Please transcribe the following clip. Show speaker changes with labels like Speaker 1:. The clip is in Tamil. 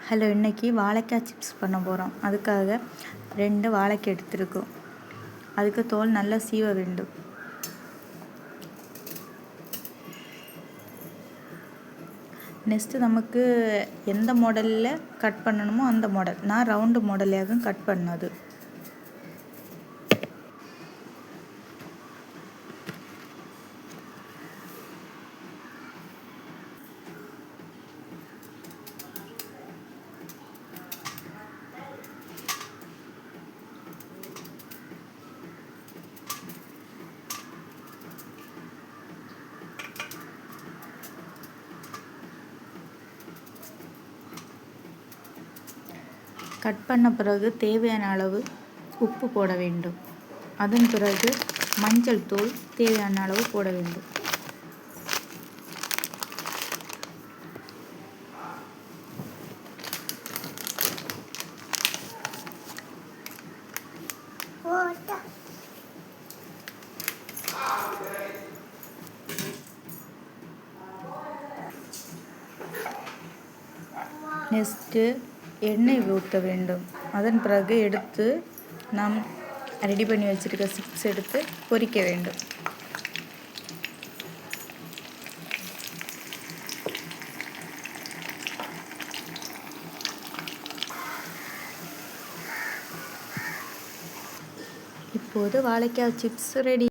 Speaker 1: ஹலோ, இன்றைக்கி வாழைக்காய் சிப்ஸ் பண்ண போகிறோம். அதுக்காக 2 வாழைக்காய் எடுத்துருக்கோம். அதுக்கு தோல் நல்லா சீவ வேண்டும். நெக்ஸ்ட்டு நமக்கு எந்த மாடலில் கட் பண்ணணுமோ அந்த மாடல். நான் ரவுண்டு மாடலாக கட் பண்ணது. கட் பண்ண பிறகு தேவையான அளவு உப்பு போட வேண்டும். அதன் பிறகு மஞ்சள் தூள் தேவையான அளவு போட வேண்டும். நெக்ஸ்ட்டு எண்ணெய் ஊற்ற வேண்டும். அதன் பிறகு எடுத்து நாம் ரெடி பண்ணி வச்சுருக்க சிப்ஸ் எடுத்து பொரிக்க வேண்டும். இப்போது வாழைக்காய் சிப்ஸ் ரெடி.